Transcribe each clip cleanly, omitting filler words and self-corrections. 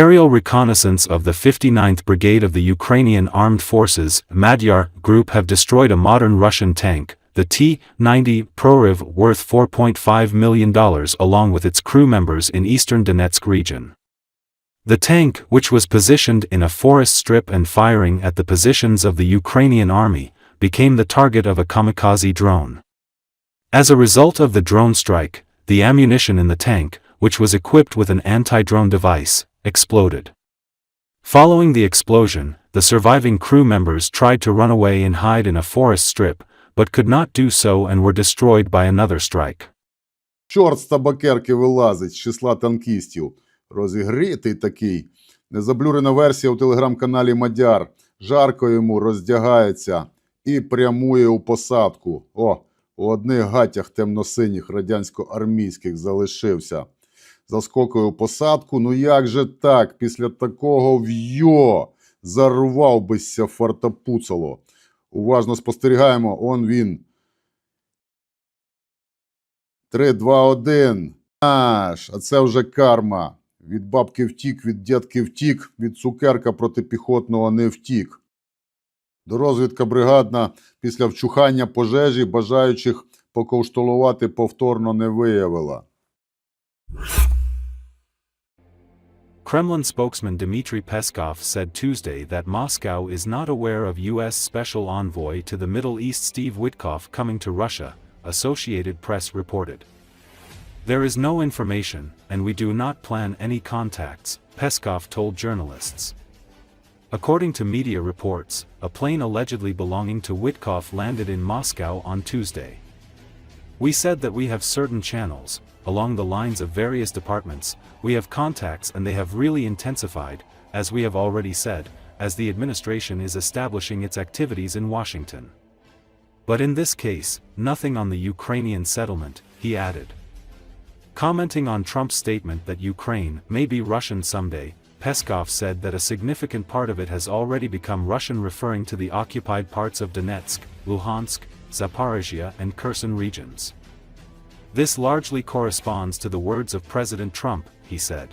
Aerial reconnaissance of the 59th Brigade of the Ukrainian Armed Forces Madyar group have destroyed a modern Russian tank, the T-90 Proryv, worth $4.5 million, along with its crew members in eastern Donetsk region. The tank, which was positioned in a forest strip and firing at the positions of the Ukrainian army, became the target of a kamikaze drone. As a result of the drone strike, the ammunition in the tank, which was equipped with an anti-drone device, exploded. Following the explosion, the surviving crew members tried to run away and hide in a forest strip, but could not do so and were destroyed by another strike. Чорт з табакерки вилазить з числа танкістів. Розігрітий такий. Незаблюрена версія у телеграм-каналі Madyar. Жарко йому, роздягається і прямує у посадку. О, у одних гатях темно-синіх радянсько-армійських залишився. Заскокує у посадку, ну як же так, після такого в'йо, зарвав бися фартапуцало. Уважно спостерігаємо, он він. 3, 2, 1. А це вже карма. Від бабки втік, від дядки втік, від цукерка протипіхотного не втік. Дорозвідка бригадна після вчухання пожежі бажаючих поковштолувати повторно не виявила. Kremlin spokesman Dmitry Peskov said Tuesday that Moscow is not aware of U.S. Special Envoy to the Middle East Steve Witkoff coming to Russia, Associated Press reported. There is no information, and we do not plan any contacts, Peskov told journalists. According to media reports, a plane allegedly belonging to Witkoff landed in Moscow on Tuesday. We said that we have certain channels, along the lines of various departments, we have contacts and they have really intensified, as we have already said, as the administration is establishing its activities in Washington. But in this case, nothing on the Ukrainian settlement, he added. Commenting on Trump's statement that Ukraine may be Russian someday, Peskov said that a significant part of it has already become Russian, referring to the occupied parts of Donetsk, Luhansk, Zaporizhia and Kherson regions. This largely corresponds to the words of President Trump, he said.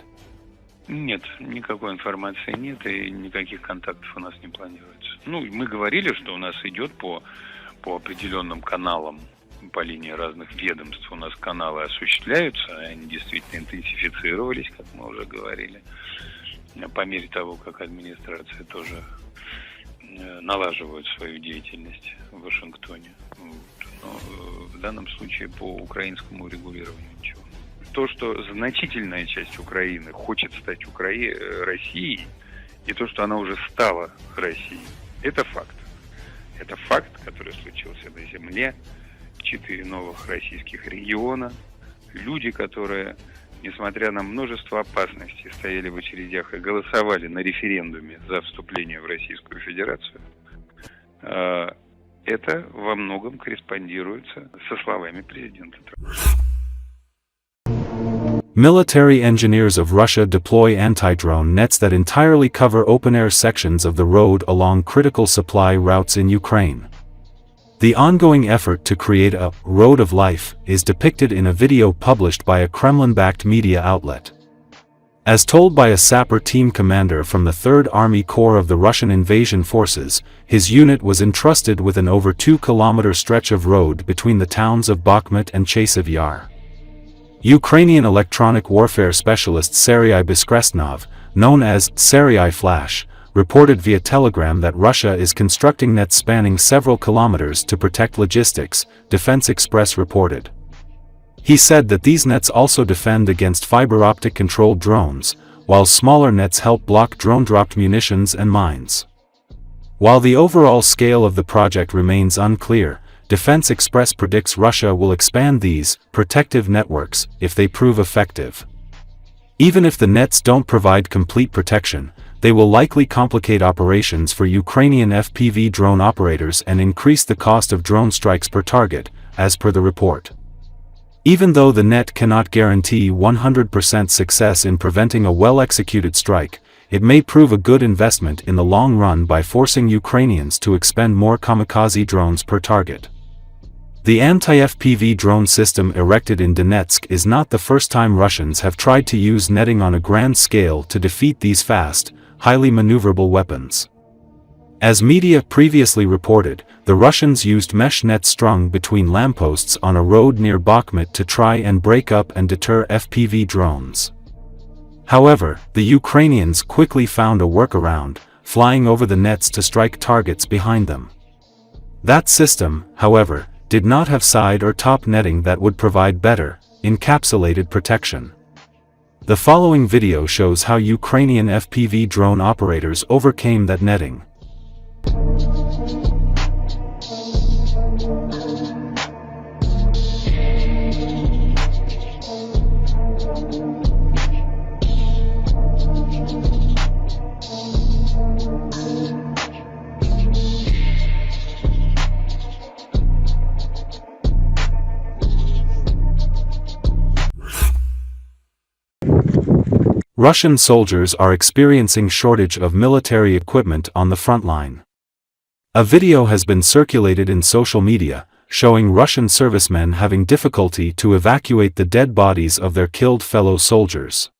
Нет, никакой информации нет и никаких контактов у нас не планируется. Ну, мы говорили, что у нас идет по определенным каналам, по линии разных ведомств у нас каналы осуществляются, они действительно интенсифицировались, как мы уже говорили, по мере того, как администрация тоже налаживает свою деятельность в Вашингтоне. Но в данном случае по украинскому регулированию ничего. То, что значительная часть Украины хочет стать Россией, и то, что она уже стала Россией, это факт. Это факт, который случился на земле. 4 новых российских региона. Люди, которые, несмотря на множество опасностей, стояли в очередях и голосовали на референдуме за вступление в Российскую Федерацию, это во многом корреспондируется со словами президента Трампа. Military engineers of Russia deploy anti-drone nets that entirely cover open-air sections of the road along critical supply routes in Ukraine. The ongoing effort to create a road of life is depicted in a video published by a Kremlin-backed media outlet. As told by a sapper team commander from the 3rd Army Corps of the Russian invasion forces, his unit was entrusted with an over 2-kilometer stretch of road between the towns of Bakhmut and Chasiv Yar. Ukrainian electronic warfare specialist Serhiy Beskresnov, known as Serhiy Flash, reported via Telegram that Russia is constructing nets spanning several kilometers to protect logistics, Defense Express reported. He said that these nets also defend against fiber-optic controlled drones, while smaller nets help block drone-dropped munitions and mines. While the overall scale of the project remains unclear, Defense Express predicts Russia will expand these protective networks if they prove effective. Even if the nets don't provide complete protection, they will likely complicate operations for Ukrainian FPV drone operators and increase the cost of drone strikes per target, as per the report. Even though the net cannot guarantee 100% success in preventing a well-executed strike, it may prove a good investment in the long run by forcing Ukrainians to expend more kamikaze drones per target. The anti-FPV drone system erected in Donetsk is not the first time Russians have tried to use netting on a grand scale to defeat these fast, highly maneuverable weapons. As media previously reported, the Russians used mesh nets strung between lampposts on a road near Bakhmut to try and break up and deter FPV drones. However, the Ukrainians quickly found a workaround, flying over the nets to strike targets behind them. That system, however, did not have side or top netting that would provide better, encapsulated protection. The following video shows how Ukrainian FPV drone operators overcame that netting. Russian soldiers are experiencing shortage of military equipment on the front line. A video has been circulated in social media, showing Russian servicemen having difficulty to evacuate the dead bodies of their killed fellow soldiers.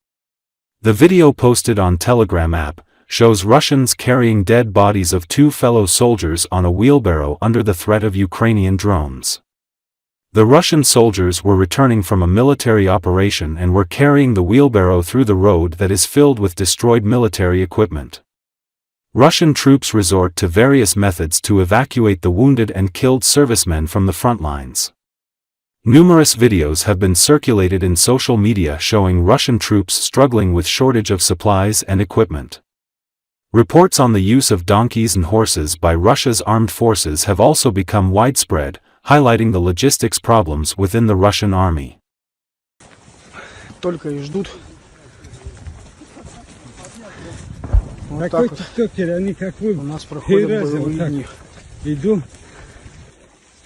The video posted on Telegram app shows Russians carrying dead bodies of two fellow soldiers on a wheelbarrow under the threat of Ukrainian drones. The Russian soldiers were returning from a military operation and were carrying the wheelbarrow through the road that is filled with destroyed military equipment. Russian troops resort to various methods to evacuate the wounded and killed servicemen from the front lines. Numerous videos have been circulated in social media showing Russian troops struggling with shortage of supplies and equipment. Reports on the use of donkeys and horses by Russia's armed forces have also become widespread, highlighting the logistics problems within the Russian army. Только и ждут. Вот Такой так вот тиктокер, они как вы. у нас проходят боевые дни. Иду.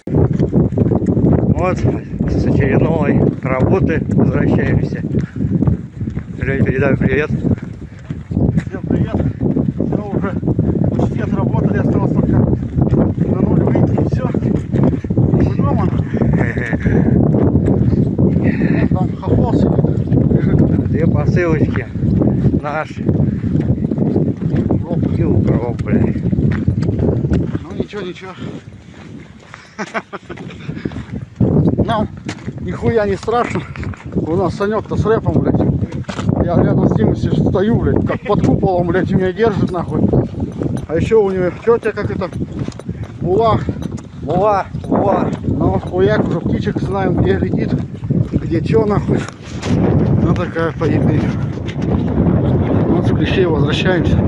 Вот с очередной работы возвращаемся. Жень, передай привет. Всем привет. Я уже почти отработали, осталось только на нуль выйти и все. Мы дома. Там хохол сидит. Две посылочки. Наш. И укроп, блядь. Ну ничего, ничего. Нам нихуя не страшно. У нас Санек-то с рэпом, блядь. Я рядом с ним стою, блядь, как под куполом, блядь, и меня держит, нахуй. А еще у него тетя, как это, Була. Ну, хуяк, уже птичек знаем, где летит, где чё, нахуй. Ну, такая поебень. Вот с Клещей возвращаемся.